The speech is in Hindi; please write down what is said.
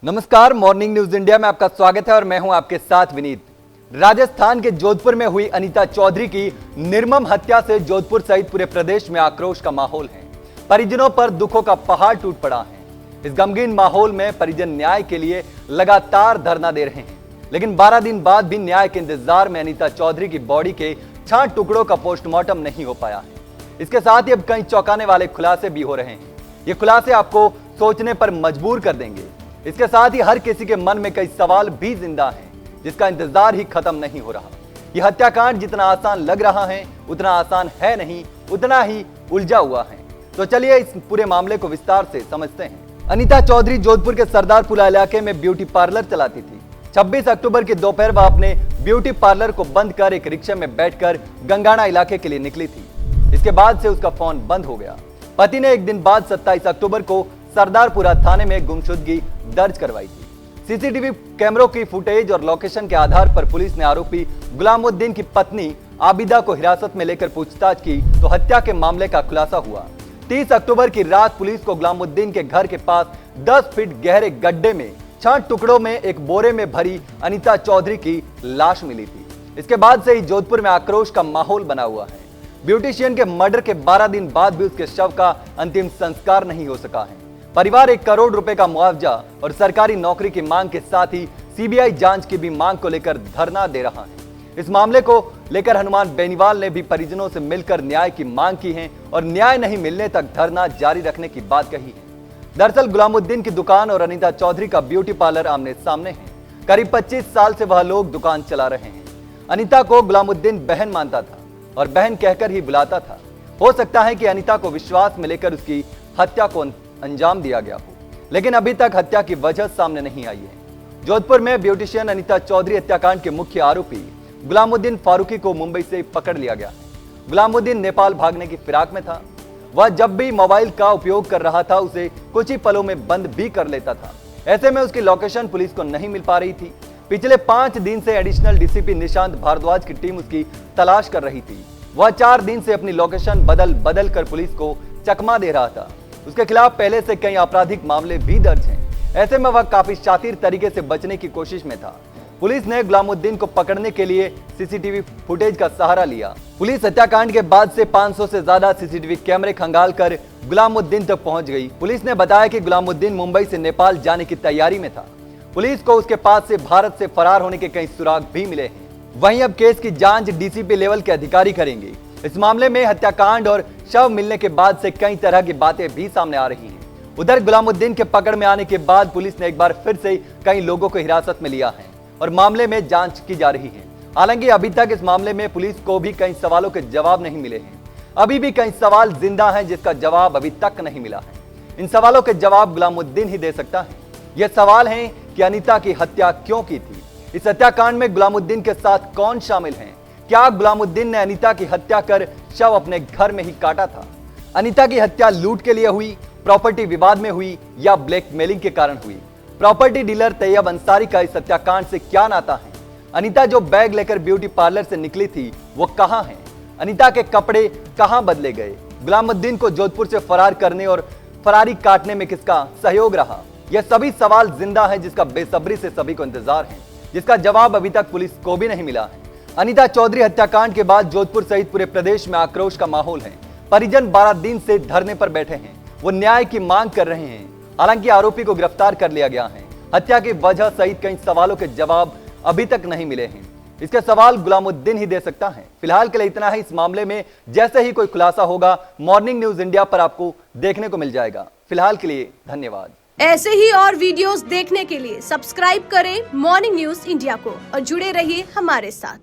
नमस्कार, मॉर्निंग न्यूज इंडिया में आपका स्वागत है और मैं हूं आपके साथ विनीत। राजस्थान के जोधपुर में हुई अनीता चौधरी की निर्मम हत्या से जोधपुर सहित पूरे प्रदेश में आक्रोश का माहौल है। परिजनों पर दुखों का पहाड़ टूट पड़ा है। इस गमगीन माहौल में परिजन न्याय के लिए लगातार धरना दे रहे हैं, लेकिन 12 दिन बाद भी न्याय के इंतजार में अनीता चौधरी की बॉडी के 6 टुकड़ों का पोस्टमार्टम नहीं हो पाया है। इसके साथ ही अब कई चौंकाने वाले खुलासे भी हो रहे हैं। ये खुलासे आपको सोचने पर मजबूर कर देंगे। इसके साथ ही हर किसी के मन में कई सवाल भी जिंदा हैं, जिसका इंतजार ही खत्म नहीं हो रहा। यह हत्याकांड जितना आसान लग रहा है उतना आसान है नहीं, उतना ही उलझा हुआ है। तो चलिए इस पूरे मामले को विस्तार से समझते हैं। अनीता चौधरी जोधपुर के सरदारपुरा इलाके में ब्यूटी पार्लर चलाती थी। 26 अक्टूबर की दोपहर वह अपने ब्यूटी पार्लर को बंद कर एक रिक्शा में बैठकर गंगाना इलाके के लिए निकली थी। इसके बाद से उसका फोन बंद हो गया। पति ने एक दिन बाद 27 अक्टूबर को सरदारपुरा थाने में गुमशुदगी दर्ज करवाई थी। सीसीटीवी कैमरों की फुटेज और लोकेशन के आधार पर पुलिस ने आरोपी गुलामुद्दीन की पत्नी आबिदा को हिरासत में लेकर पूछताछ की तो हत्या के मामले का खुलासा हुआ। 30 अक्टूबर की रात पुलिस को गुलामुद्दीन के घर के पास 10 फीट गहरे गड्ढे में 6 टुकड़ों में एक बोरे में भरी अनीता चौधरी की लाश मिली थी। इसके बाद से ही जोधपुर में आक्रोश का माहौल बना हुआ है। ब्यूटिशियन के मर्डर के 12 दिन बाद भी उसके शव का अंतिम संस्कार नहीं हो सका है। परिवार 1 करोड़ रुपए का मुआवजा और सरकारी नौकरी की मांग के साथ ही सीबीआई जांच की भी मांग को लेकर धरना दे रहा है। इस मामले को लेकर हनुमान बेनीवाल ने भी परिजनों से मिलकर न्याय की मांग की है और न्याय नहीं मिलने तक धरना जारी रखने की बात कही है। दरअसल गुलामुद्दीन की दुकान और अनीता चौधरी का ब्यूटी पार्लर आमने सामने है। करीब 25 साल से वह लोग दुकान चला रहे हैं। अनीता को गुलामुद्दीन बहन मानता था और बहन कहकर ही बुलाता था। हो सकता है कि अनीता को विश्वास में लेकर उसकी हत्या को अंजाम दिया गया हो, लेकिन अभी तक हत्या की वजह सामने नहीं आई है। जोधपुर में ब्यूटिशियन अनीता चौधरी हत्याकांड के मुख्य आरोपी गुलामुद्दीन फारूकी को मुंबई से पकड़ लिया गया। गुलामुद्दीन नेपाल भागने की फिराक में था। वह जब भी मोबाइल का उपयोग कर रहा था उसे कुछ ही पलों में बंद भी कर लेता था। ऐसे में उसकी लोकेशन पुलिस को नहीं मिल पा रही थी। पिछले 5 दिन से एडिशनल डीसीपी निशांत भारद्वाज की टीम उसकी तलाश कर रही थी। वह 4 दिन से अपनी लोकेशन बदल कर पुलिस को चकमा दे रहा था। उसके खिलाफ पहले से कई आपराधिक मामले भी दर्ज हैं। ऐसे में वह काफी शातिर तरीके से बचने की कोशिश में था। पुलिस ने गुलामुद्दीन को पकड़ने के लिए सीसीटीवी फुटेज का सहारा लिया। पुलिस हत्याकांड के बाद से 500 से ज्यादा सीसीटीवी कैमरे खंगाल कर गुलामुद्दीन तक पहुंच गई। पुलिस ने बताया कि गुलामुद्दीन मुंबई से नेपाल जाने की तैयारी में था। पुलिस को उसके पास से भारत से फरार होने के कई सुराग भी मिले हैं। वहीं अब केस की जांच डीसीपी लेवल के अधिकारी करेंगे। इस मामले में हत्याकांड और शव मिलने के बाद से कई तरह की बातें भी सामने आ रही हैं। उधर गुलामुद्दीन के पकड़ में आने के बाद पुलिस ने एक बार फिर से कई लोगों को हिरासत में लिया है और मामले में जांच की जा रही है। हालांकि अभी तक इस मामले में पुलिस को भी कई सवालों के जवाब नहीं मिले हैं। अभी भी कई सवाल जिंदा हैं जिसका जवाब अभी तक नहीं मिला है। इन सवालों के जवाब गुलामुद्दीन ही दे सकता है। यह सवाल है कि अनीता की हत्या क्यों की थी? इस हत्याकांड में गुलामुद्दीन के साथ कौन शामिल है? क्या गुलामुद्दीन ने अनीता की हत्या कर शव अपने घर में ही काटा था? अनीता की हत्या लूट के लिए हुई, प्रॉपर्टी विवाद में हुई या ब्लैकमेलिंग के कारण हुई? प्रॉपर्टी डीलर तैयब अंसारी का इस हत्याकांड से क्या नाता है? अनीता जो बैग लेकर ब्यूटी पार्लर से निकली थी वो कहां है? अनीता के कपड़े कहां बदले गए? गुलामुद्दीन को जोधपुर से फरार करने और फरारी काटने में किसका सहयोग रहा? यह सभी सवाल जिंदा है जिसका बेसब्री से सभी को इंतजार है, जिसका जवाब अभी तक पुलिस को भी नहीं मिला है। अनीता चौधरी हत्याकांड के बाद जोधपुर सहित पूरे प्रदेश में आक्रोश का माहौल है। परिजन 12 दिन से धरने पर बैठे हैं। वो न्याय की मांग कर रहे हैं। हालांकि आरोपी को गिरफ्तार कर लिया गया है। हत्या की वजह सहित कई सवालों के जवाब अभी तक नहीं मिले हैं। इसके सवाल गुलामुद्दीन ही दे सकता है। फिलहाल के लिए इतना ही इस मामले में। जैसे ही कोई खुलासा होगा मॉर्निंग न्यूज इंडिया पर आपको देखने को मिल जाएगा। फिलहाल के लिए धन्यवाद। ऐसे ही और वीडियोस देखने के लिए सब्सक्राइब करें मॉर्निंग न्यूज इंडिया को और जुड़े रहिए हमारे साथ।